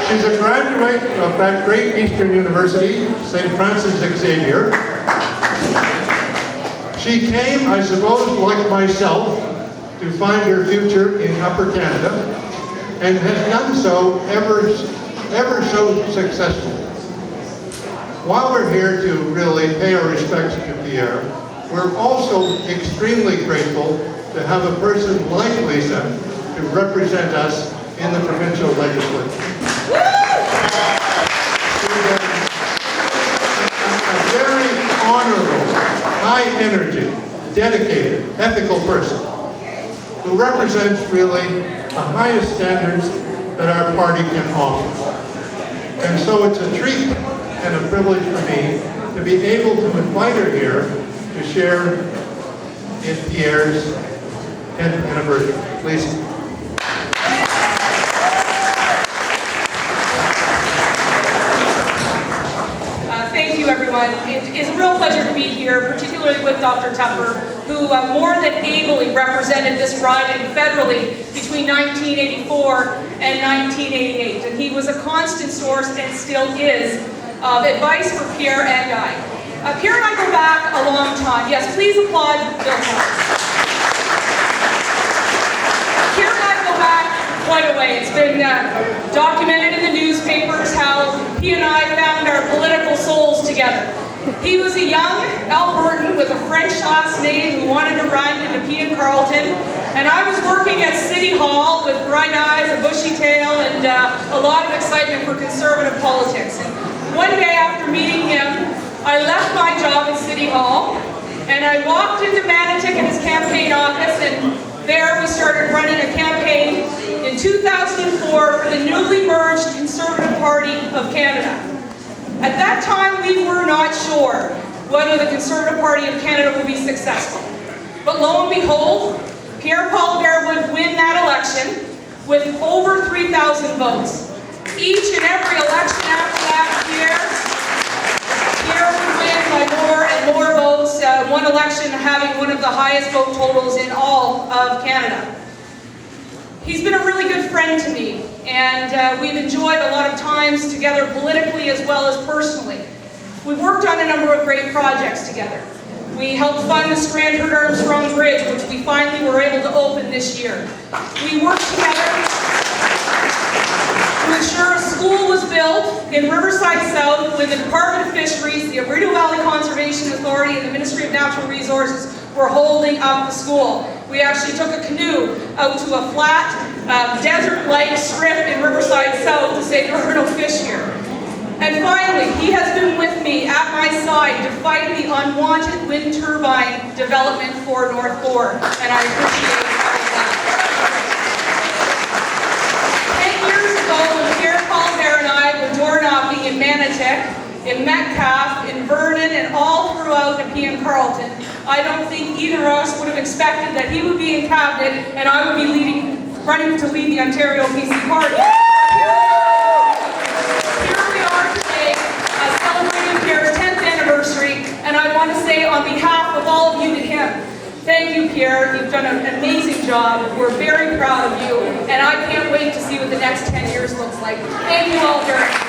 She's a graduate of that great Eastern University, St. Francis Xavier. She came, I suppose, like myself, to find her future in Upper Canada, and has done so ever so successfully. While we're here to really pay our respects to Pierre, we're also extremely grateful to have a person like Lisa to represent us in the provincial legislature. She's a very honorable, high-energy, dedicated, ethical person who represents really the highest standards that our party can offer. And so it's a treat and a privilege for me to be able to invite her here to share in Pierre's 10th anniversary. Please. Thank you, everyone. It is a real pleasure to be here, particularly with Dr. Tupper, who more than ably represented this riding federally between 1984 and 1988. And he was a constant source, and still is, of advice for Pierre and I. Pierre and I go back a long time. Yes, please applaud Bill Thomas. Pierre and I go back quite a way. It's been documented in the newspapers how he and I found our political souls together. He was a young Albertan with a French last name who wanted to run in P.P. and Carleton, and I was working at City Hall with bright eyes, a bushy tail, and a lot of excitement for conservative politics. And one day after meeting him, I left my job at City Hall, and I walked into Manotick in his campaign office, and there we started running a campaign in 2004 for the newly merged Conservative Party of Canada. At that time, we were not sure whether the Conservative Party of Canada would be successful. But lo and behold, Pierre Poiliervre would win that election with over 3,000 votes. Each and every election after that year, Pierre would win by more and more votes, one election having one of the highest vote totals in all of Canada. He's been a really good friend to me, and we've enjoyed a lot of times together politically as well as personally. We worked on a number of great projects together. We helped fund the Strand-Heard-Armstrong Bridge, which we finally were able to open this year. We worked together to ensure a school was built in Riverside South when the Department of Fisheries, the Rideau Valley Conservation Authority, and the Ministry of Natural Resources were holding up the school. We actually took a canoe out to a flat, desert-like strip in Riverside South to say there were no fish here. And finally, he has been with me at my side to fight the unwanted wind turbine development for North Ford, and I appreciate all of that. 10 years ago, when Pierre Poiliervre and I were door knocking in Manotick, in Metcalfe, in Vernon, and all throughout P.P. and Carleton, I don't think either of us would have expected that he would be in cabinet and I would be running to lead the Ontario PC Party. Here we are today, celebrating Pierre's 10th anniversary, and I want to say on behalf of all of you to him, thank you, Pierre. You've done an amazing job. We're very proud of you, and I can't wait to see what the next 10 years looks like. Thank you all very much.